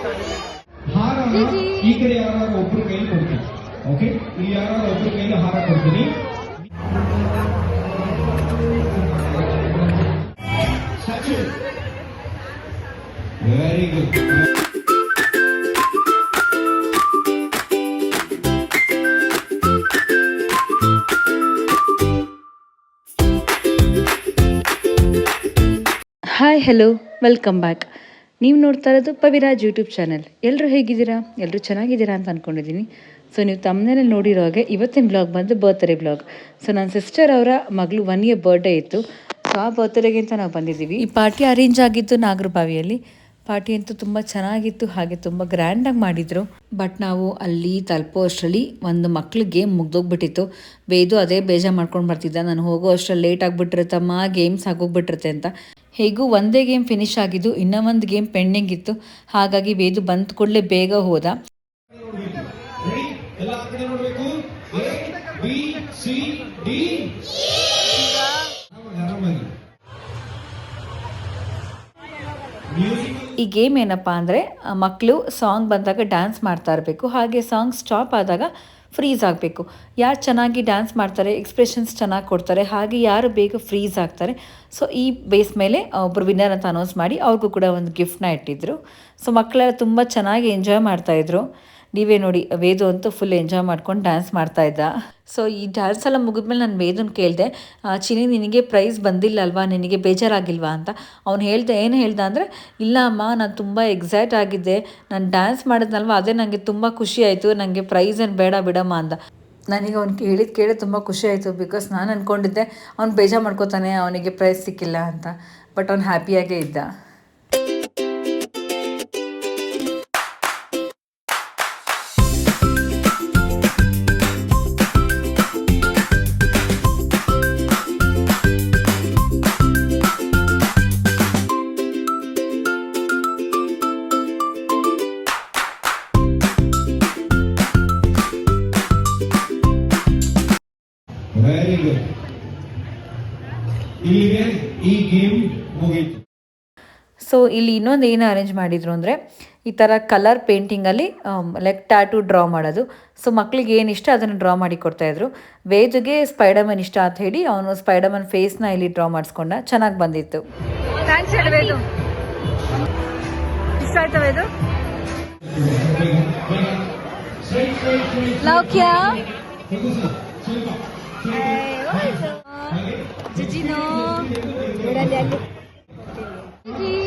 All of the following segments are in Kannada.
ಹಾರನ ಈ ಕಡೆ ಯಾರಾದ್ರೂ ಒಬ್ರು ಕೈಲಿ ಕೊಡ್ತೀನಿ. ಓಕೆ, ಈ ಯಾರಾದ್ರೂ ಒಬ್ರು ಕೈಲಿ ಹಾರ ಕೊಡ್ತೀನಿ. Very good. Hi, hello, welcome back. ನೀವು ನೋಡ್ತಾ ಇರೋದು ಪವಿರಾಜ್ ಯೂಟ್ಯೂಬ್ ಚಾನಲ್. ಎಲ್ಲರೂ ಹೇಗಿದ್ದೀರಾ? ಎಲ್ಲರೂ ಚೆನ್ನಾಗಿದ್ದೀರಾ ಅಂತ ಅಂದ್ಕೊಂಡಿದ್ದೀನಿ. ಸೊ ನೀವು ತಮ್ಮನೇಲಿ ನೋಡಿರೋ ಹಾಗೆ ಇವತ್ತಿನ ಬ್ಲಾಗ್ ಬಂದು ಬರ್ತ್ಡೇ ಬ್ಲಾಗ್. ಸೊ ನನ್ನ ಸಿಸ್ಟರ್ ಅವರ ಮಗಳು 1 year ಬರ್ಡೇ ಇತ್ತು. ಸೊ ಆ ಬರ್ತ್ಡೇಗೆ ಅಂತ ನಾವು ಬಂದಿದ್ದೀವಿ. ಈ ಪಾರ್ಟಿ ಅರೇಂಜ್ ಆಗಿತ್ತು ನಾಗರಬಾವಿಯಲ್ಲಿ. ಪಾರ್ಟಿ ಅಂತೂ ತುಂಬ ಚೆನ್ನಾಗಿತ್ತು, ಹಾಗೆ ತುಂಬ ಗ್ರ್ಯಾಂಡಾಗಿ ಮಾಡಿದರು. ಬಟ್ ನಾವು ಅಲ್ಲಿ ತಲುಪೋ ಅಷ್ಟರಲ್ಲಿ ಒಂದು ಮಕ್ಳಿಗೆ ಮುಗ್ದೋಗ್ಬಿಟ್ಟಿತ್ತು. ವೇದು ಅದೇ ಬೇಜಾರು ಮಾಡ್ಕೊಂಡು ಬರ್ತಿದ್ದ, ನಾನು ಹೋಗೋ ಅಷ್ಟರಲ್ಲಿ ಲೇಟ್ ಆಗಿಬಿಟ್ಟಿರುತ್ತಮ್ಮ, ಗೇಮ್ಸ್ ಆಗೋಗ್ಬಿಟ್ಟಿರುತ್ತೆ ಅಂತ. ಹೇಗೂ ಒಂದೇ ಗೇಮ್ ಫಿನಿಶ್ ಆಗಿದ್ದು, ಇನ್ನೂ ಒಂದು ಗೇಮ್ ಪೆಂಡಿಂಗ್ ಇತ್ತು. ಹಾಗಾಗಿ ವೇದು ಬಂದ ಕೂಡಲೇ ಬೇಗ ಹೋದ. ಈ ಗೇಮ್ ಏನಪ್ಪ ಅಂದರೆ, ಮಕ್ಕಳು ಸಾಂಗ್ ಬಂದಾಗ ಡ್ಯಾನ್ಸ್ ಮಾಡ್ತಾ ಇರಬೇಕು. ಹಾಗೆ ಸಾಂಗ್ ಸ್ಟಾಪ್ ಆದಾಗ ಫ್ರೀಸ್ ಆಗಬೇಕು. ಯಾರು ಚೆನ್ನಾಗಿ ಡ್ಯಾನ್ಸ್ ಮಾಡ್ತಾರೆ, ಎಕ್ಸ್ಪ್ರೆಷನ್ಸ್ ಚೆನ್ನಾಗಿ ಕೊಡ್ತಾರೆ, ಹಾಗೆ ಯಾರು ಬೇಗ ಫ್ರೀಸ್ ಆಗ್ತಾರೆ, ಸೊ ಈ ಬೇಸ್ ಮೇಲೆ ಒಬ್ಬರು ವಿನ್ನರ್ ಅಂತ ಅನೌನ್ಸ್ ಮಾಡಿ ಅವ್ರಿಗೂ ಕೂಡ ಒಂದು ಗಿಫ್ಟ್ನ ಇಟ್ಟಿದ್ರು. ಸೊ ಮಕ್ಕಳೆಲ್ಲ ತುಂಬ ಚೆನ್ನಾಗಿ ಎಂಜಾಯ್ ಮಾಡ್ತಾಯಿದ್ರು. ನೀವೇ ನೋಡಿ, ವೇದು ಅಂತೂ ಫುಲ್ ಎಂಜಾಯ್ ಮಾಡ್ಕೊಂಡು ಡ್ಯಾನ್ಸ್ ಮಾಡ್ತಾಯಿದ್ದ. ಸೊ ಈ ಡ್ಯಾನ್ಸ್ ಎಲ್ಲ ಮುಗಿದ್ಮೇಲೆ ನಾನು ವೇದನ ಕೇಳಿದೆ, ಚಿನಿ ನಿನಗೆ ಪ್ರೈಸ್ ಬಂದಿಲ್ಲ ಅಲ್ವಾ, ನಿನಗೆ ಬೇಜಾರಾಗಿಲ್ವಾ ಅಂತ. ಅವ್ನು ಏನು ಹೇಳ್ದೆ ಅಂದರೆ, ಇಲ್ಲ ಅಮ್ಮ, ನಾನು ತುಂಬ ಎಕ್ಸೈಟ್ ಆಗಿದ್ದೆ, ನಾನು ಡ್ಯಾನ್ಸ್ ಮಾಡಿದ್ನಲ್ವ ಅದೇ ನನಗೆ ತುಂಬ ಖುಷಿ ಆಯಿತು, ನನಗೆ ಪ್ರೈಸ್ ಏನು ಬೇಡ ಬಿಡಮ್ಮ ಅಂದ. ನನಗೆ ಅವ್ನು ಕೇಳಿ ತುಂಬ ಖುಷಿ ಆಯಿತು. ಬಿಕಾಸ್ ನಾನು ಅಂದ್ಕೊಂಡಿದ್ದೆ ಅವ್ನು ಬೇಜಾರು ಮಾಡ್ಕೋತಾನೆ, ಅವನಿಗೆ ಪ್ರೈಸ್ ಸಿಕ್ಕಿಲ್ಲ ಅಂತ. ಬಟ್ ಅವ್ನು ಹ್ಯಾಪಿಯಾಗೇ ಇದ್ದ. Very good. ಇಲ್ಲಿಗೆ ಈ ಗೇಮ್ ಮುಗೀತು. ಸೊ ಇಲ್ಲಿ ಇನ್ನೊಂದು ಏನು ಅರೇಂಜ್ ಮಾಡಿದರು ಅಂದರೆ, ಈ ಥರ ಕಲರ್ ಪೇಂಟಿಂಗಲ್ಲಿ ಲೈಕ್ ಟ್ಯಾಟೂ ಡ್ರಾ ಮಾಡೋದು. ಸೊ ಮಕ್ಕಳಿಗೆ ಏನು ಇಷ್ಟ ಅದನ್ನು ಡ್ರಾ ಮಾಡಿ ಕೊಡ್ತಾಯಿದ್ರು. ವೇದುಗೆ ಸ್ಪೈಡರ್ಮನ್ ಇಷ್ಟ ಅಂತ ಹೇಳಿ ಅವನು ಸ್ಪೈಡರ್ಮನ್ ಫೇಸ್ನ ಇಲ್ಲಿ ಡ್ರಾ ಮಾಡಿಸ್ಕೊಂಡ. ಚೆನ್ನಾಗಿ ಬಂದಿತ್ತು. ಥ್ಯಾಂಕ್ಸ್ ಹೇಳಿ ವೇದು. ಇಷ್ಟ ಆಯ್ತಾ ವೇದು? ಲೌಕ್ಯ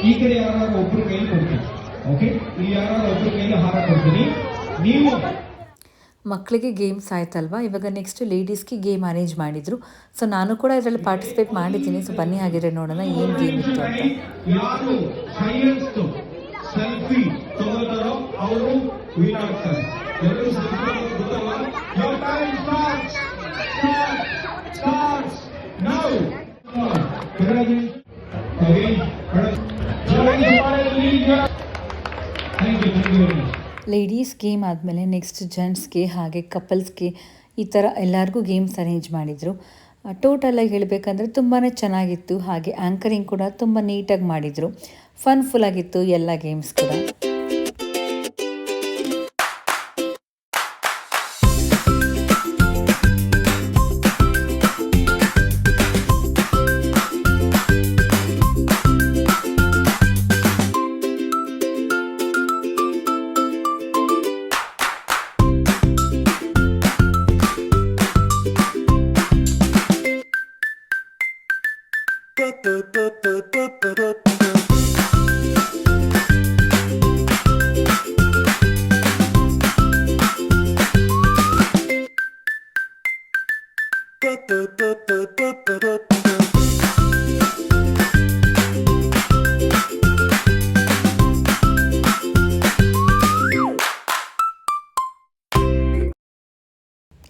ಈ ಕಡೆ ಯಾರಾದ್ರೂ ಒಬ್ರು ಕೈಲಿ ಕೊಡ್ತೀನಿ. ಓಕೆ, ಈ ಯಾರಾದ್ರೂ ಒಬ್ರು ಕೈಲಿ ಹಾರ ಕೊಡ್ತೀನಿ. ನೀವು ಮಕ್ಕಳಿಗೆ ಗೇಮ್ಸ್ ಆಯ್ತಲ್ವಾ, ಇವಾಗ ನೆಕ್ಸ್ಟ್ ಲೇಡೀಸ್ಗೆ ಗೇಮ್ ಅರೇಂಜ್ ಮಾಡಿದ್ರು. ಸೊ ನಾನು ಕೂಡ ಇದರಲ್ಲಿ ಪಾರ್ಟಿಸಿಪೇಟ್ ಮಾಡಿದ್ದೀನಿ. ಸೊ ಬನ್ನಿ ಹಾಗಿದ್ರೆ ನೋಡೋಣ ಏನು ಗೇಮ್ ಇತ್ತು ಅಂತ. ಯಾರು ಹೈಯೆಸ್ಟ್ ಸೆಲ್ಫಿ ತಗೋತಾರೋ ಅವರು ವಿನ್ ಆಗ್ತಾರೆ. ಎಲ್ಲರೂ ಸೆಲ್ಫಿ ಗೊತ್ತಲ್ಲ. Your time starts now. Ladies game ಆದಮೇಲೆ ನೆಕ್ಸ್ಟ್ ಜೆಂಟ್ಸ್ಗೆ ಹಾಗೆ ಕಪಲ್ಸ್ಗೆ ಈ ಥರ ಎಲ್ಲರಿಗೂ ಗೇಮ್ಸ್ ಅರೇಂಜ್ ಮಾಡಿದರು. ಟೋಟಲಾಗಿ ಹೇಳಬೇಕಂದ್ರೆ ತುಂಬಾ ಚೆನ್ನಾಗಿತ್ತು. ಹಾಗೆ ಆ್ಯಂಕರಿಂಗ್ ಕೂಡ ತುಂಬ ನೀಟಾಗಿ ಮಾಡಿದರು. ಫುಲ್ಲಾಗಿತ್ತು ಎಲ್ಲ ಗೇಮ್ಸ್ ಕೂಡ.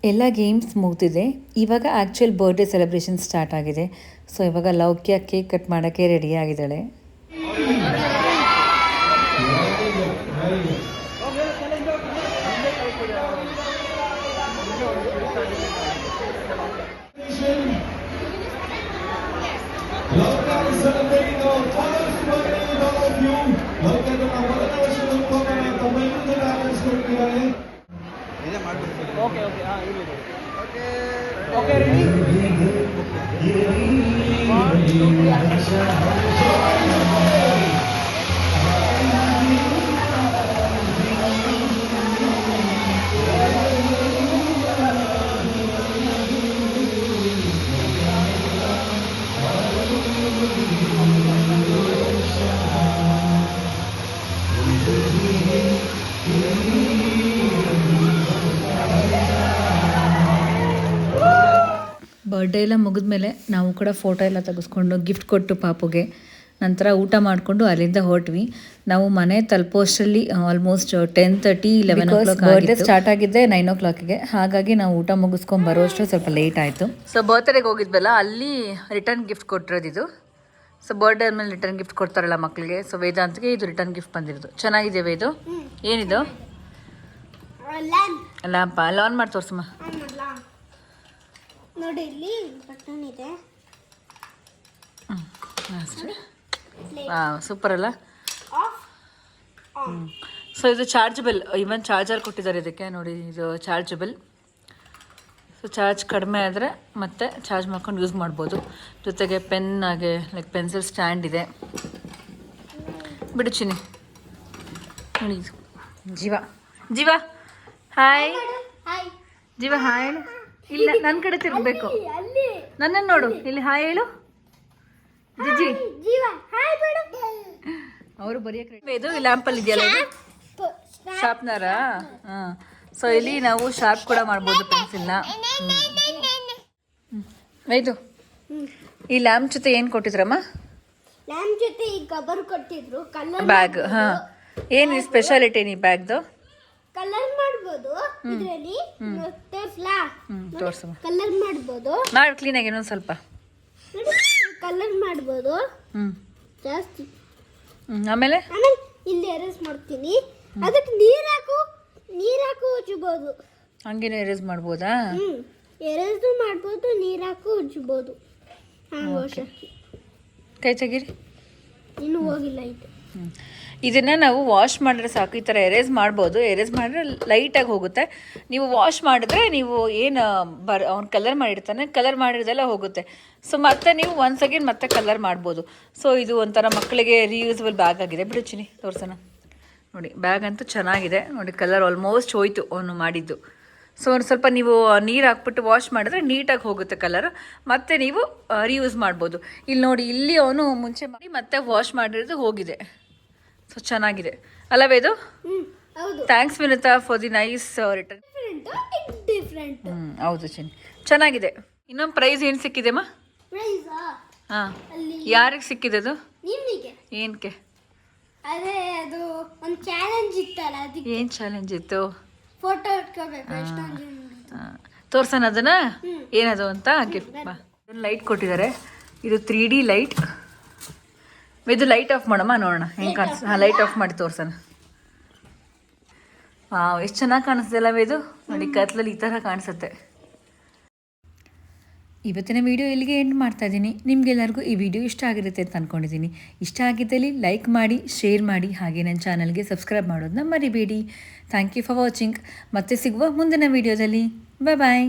ಎಲ್ಲ ಗೇಮ್ಸ್ ಮುಗ್ದಿದೆ. ಇವಾಗ ಆ್ಯಕ್ಚುಯಲ್ ಬರ್ಡೇ ಸೆಲೆಬ್ರೇಷನ್ ಸ್ಟಾರ್ಟ್ ಆಗಿದೆ. ಸೊ ಇವಾಗ ಲೌಕ್ಯ ಕೇಕ್ ಕಟ್ ಮಾಡೋಕ್ಕೆ ರೆಡಿ ಆಗಿದ್ದಾಳೆ. Love is celebrating our father's birthday with all of you. Welcome to our 1st anniversary program. Okay okay ಹಾಂ ಇರಲಿ ಓಕೆ ರೆಡಿ ಬರ್ಡೇ ಎಲ್ಲ ಮುಗಿದ್ಮೇಲೆ ನಾವು ಕೂಡ ಫೋಟೋ ಎಲ್ಲ ತೆಗೆಸ್ಕೊಂಡು ಗಿಫ್ಟ್ ಕೊಟ್ಟು ಪಾಪುಗೆ ನಂತರ ಊಟ ಮಾಡಿಕೊಂಡು ಅಲ್ಲಿಂದ ಹೊರಟ್ವಿ. ನಾವು ಮನೆ ತಲುಪೋಷ್ಟರಲ್ಲಿ ಆಲ್ಮೋಸ್ಟ್ 10:30 11 ಬರ್ಡೇ ಸ್ಟಾರ್ಟ್ ಆಗಿದ್ದೆ 9 o'clockಗೆ. ಹಾಗಾಗಿ ನಾವು ಊಟ ಮುಗಿಸ್ಕೊಂಡು ಬರೋಷ್ಟು ಸ್ವಲ್ಪ ಲೇಟ್ ಆಯಿತು. ಸೊ ಬರ್ತ್ಡೇಗೆ ಹೋಗಿದ್ವಲ್ಲ, ಅಲ್ಲಿ ರಿಟರ್ನ್ ಗಿಫ್ಟ್ ಕೊಟ್ಟಿರೋದು ಇದು. ಸೊ ಬರ್ಡೇ ಆದಮೇಲೆ ರಿಟರ್ನ್ ಗಿಫ್ಟ್ ಕೊಡ್ತಾರಲ್ಲ ಮಕ್ಕಳಿಗೆ, ಸೊ ವೇದಾಂತ್ಗೆ ಇದು ರಿಟರ್ನ್ ಗಿಫ್ಟ್ ಬಂದಿರೋದು. ಚೆನ್ನಾಗಿದೆಯಾ ಇದು? ಏನಿದು? ಲ್ಯಾಂಪ. ಅಲ್ಲಿ ಆನ್ ಮಾಡಿ ತೋರ್ಸಮ್ಮ. ನೋಡಿ ಇಲ್ಲಿ ಬಟನ್ ಇದೆ. ಸೂಪರ್ ಅಲ್ಲ? ಸೊ ಇದು ಚಾರ್ಜಬಲ್, ಈವನ್ ಚಾರ್ಜರ್ ಕೊಟ್ಟಿದ್ದಾರೆ ಇದಕ್ಕೆ. ನೋಡಿ ಇದು ಚಾರ್ಜಬಲ್. ಸೊ ಚಾರ್ಜ್ ಕಡಿಮೆ ಆದರೆ ಮತ್ತೆ ಚಾರ್ಜ್ ಮಾಡ್ಕೊಂಡು ಯೂಸ್ ಮಾಡ್ಬೋದು. ಜೊತೆಗೆ ಪೆನ್ ಹಾಗೆ ಲೈಕ್ ಪೆನ್ಸಿಲ್ ಸ್ಟ್ಯಾಂಡ್ ಇದೆ. ಬಿಡು ಚಿನ್ನಿ. ನೋಡಿ ಜೀವ ಜೀವ ಹಾಯ್. ಜೀವ ಹಾಯ್. ಇಲ್ಲ ನನ್ನ ಕಡೆ ತಿರ್ಗಬೇಕು. ನನ್ನನ್ನು ನೋಡು. ಇಲ್ಲಿ ಹಾಯ್ ಹೇಳು ಜಿಜಿ. ಅವರು ಬರೆಯಕ್ಕೆ ಇದು ಲ್ಯಾಂಪಲ್ಲಿ ಇದೆಯಲ್ಲ, ಇದು ಶಾರ್ಪ್ನರಾ? ಹಾಂ. ಸೊ ಇಲ್ಲಿ ನಾವು ಶಾರ್ಪ್ ಕೂಡ ಮಾಡ್ಬೋದು ಪೆನ್ಸಿಲ್ನ. ಇದು ಈ ಲ್ಯಾಂಪ್ ಜೊತೆ ಏನು ಕೊಟ್ಟಿದ್ರಮ್ಮ? ಲ್ಯಾಂಪ್ ಜೊತೆ ಈ ಕವರ್ ಕೊಟ್ಟಿದ್ರು. Colour bag. ಹಾಂ. ಏನು ಸ್ಪೆಷಾಲಿಟಿ ಈ ಬ್ಯಾಗ್ದು? ಕಲರ್ ಮಾಡ್ಬೋದು ಇದರಲ್ಲಿ. ತೋರ್ಸ್ಲಾ? ತೋರ್ಸಮ್ಮ. ಕಲರ್ ಮಾಡ್ಬೋದು. ಮಾಡಿ ಕ್ಲೀನಾಗಿ ಇನ್ನೊಂದು ಸ್ವಲ್ಪ. ಕಲರ್ ಮಾಡ್ಬೋದು ಹ್ಞೂ ಜಾಸ್ತಿ. ಆಮೇಲೆ ಇಲ್ಲಿ ಎರೇಸ್ ಮಾಡ್ತೀನಿ. ಅದಕ್ಕೆ ನೀರು ಹಾಕು ಉಜ್ಜಬಹುದು. ಹಂಗೇನು ಎರೇಸ್ ಮಾಡ್ಬೋದಾ? ಎರೇಸ್ ಮಾಡ್ಬೋದು, ನೀರು ಹಾಕು ಉಜ್ಜಬಹುದು. ಕೈ ತೆಗೀರಿ. ಇನ್ನೂ ಹೋಗಿಲ್ಲ ಇದು. ಇದನ್ನು ನಾವು ವಾಶ್ ಮಾಡಿದ್ರೆ ಸಾಕು. ಈ ಥರ ಎರೇಸ್ ಮಾಡ್ಬೋದು. ಎರೇಸ್ ಮಾಡಿದ್ರೆ ಲೈಟಾಗಿ ಹೋಗುತ್ತೆ. ನೀವು ವಾಶ್ ಮಾಡಿದ್ರೆ ನೀವು ಏನು ಅವ್ನು ಕಲರ್ ಮಾಡಿರ್ತಾನೆ, ಕಲರ್ ಮಾಡಿರೋದೆಲ್ಲ ಹೋಗುತ್ತೆ. ಸೊ ಮತ್ತೆ ನೀವು ಒನ್ಸ್ ಅಗೇನ್ ಮತ್ತೆ ಕಲರ್ ಮಾಡ್ಬೋದು. ಸೊ ಇದು ಒಂಥರ ಮಕ್ಕಳಿಗೆ ರೀಯೂಸಬಲ್ ಬ್ಯಾಗ್ ಆಗಿದೆ. ಬಿಡು ಚಿನ್ನಿ ತೋರ್ಸೋಣ. ನೋಡಿ ಬ್ಯಾಗ್ ಅಂತೂ ಚೆನ್ನಾಗಿದೆ. ನೋಡಿ ಕಲರ್ ಆಲ್ಮೋಸ್ಟ್ ಹೋಯ್ತು ಅವನು ಮಾಡಿದ್ದು. ಸೊ ಒಂದು ಸ್ವಲ್ಪ ನೀವು ನೀರು ಹಾಕ್ಬಿಟ್ಟು ವಾಶ್ ಮಾಡಿದ್ರೆ ನೀಟಾಗಿ ಹೋಗುತ್ತೆ ಕಲರ್. ಮತ್ತೆ ನೀವು ರೀಯೂಸ್ ಮಾಡ್ಬೋದು. ಇಲ್ಲಿ ನೋಡಿ, ಇಲ್ಲಿ ಅವನು ಮುಂಚೆ ಮಾಡಿ ಮತ್ತೆ ವಾಶ್ ಮಾಡಿರೋದು ಹೋಗಿದೆ. ಸೊ ಚೆನ್ನಾಗಿದೆ ಅಲ್ಲವೇ ಇದು? Thanks Vinuta for the nice return. ಹೌದು ಚಿನ್ನಿ, ಚೆನ್ನಾಗಿದೆ. ಇನ್ನೊಂದು ಪ್ರೈಸ್ ಏನು ಸಿಕ್ಕಿದೆಮ್ಮ? ಹಾಂ, ಯಾರಿಗೆ ಸಿಕ್ಕಿದೆ ಅದು? ಏನಕ್ಕೆ? ಅದೇ ಅದು ಒಂದು ಚಾಲೆಂಜ್ ಇತ್ತಲ್ಲ, ಅದಕ್ಕೆ. ಏನು ಚಾಲೆಂಜ್ ಇತ್ತು? ಫೋಟೋ ಇಟ್ಕೋಬೇಕು. ತೋರ್ಸೋಣ ಅದನ್ನ ಏನದು ಅಂತ. ಗಿಫ್ಟ್ ಲೈಟ್ ಕೊಟ್ಟಿದ್ದಾರೆ. ಇದು 3D ಲೈಟ್. ಇದು ಲೈಟ್ ಆಫ್ ಮಾಡಮ್ಮ, ನೋಡೋಣ ಹೆಂಗೆ ಕಾಣಿಸ್ತದೆ. ಹಾಂ, ಲೈಟ್ ಆಫ್ ಮಾಡಿ ತೋರ್ಸೋಣ. ಹಾಂ, ಎಷ್ಟು ಚೆನ್ನಾಗಿ ಕಾಣಿಸ್ತದೆ ಅಲ್ಲವೇ ಇದು? ನೋಡಿ ಕತ್ಲಲ್ಲಿ ಈ ಥರ ಕಾಣಿಸುತ್ತೆ. ಇವತ್ತಿನ ವಿಡಿಯೋ ಇಲ್ಲಿಗೆ ಎಂಡ್ ಮಾಡ್ತಾ ಇದ್ದೀನಿ. ನಿಮಗೆಲ್ಲರಿಗೂ ಈ ವಿಡಿಯೋ ಇಷ್ಟ ಆಗಿರುತ್ತೆ ಅಂತ ಅಂದ್ಕೊಂಡಿದ್ದೀನಿ. ಇಷ್ಟ ಆಗಿದ್ದಲ್ಲಿ ಲೈಕ್ ಮಾಡಿ, ಶೇರ್ ಮಾಡಿ, ಹಾಗೆ ನನ್ನ ಚಾನಲ್ಗೆ ಸಬ್ಸ್ಕ್ರೈಬ್ ಮಾಡೋದನ್ನ ಮರಿಬೇಡಿ. Thank you for watching. ಮತ್ತೆ ಸಿಗುವ ಮುಂದಿನ ವಿಡಿಯೋದಲ್ಲಿ. ಬಾಯ್.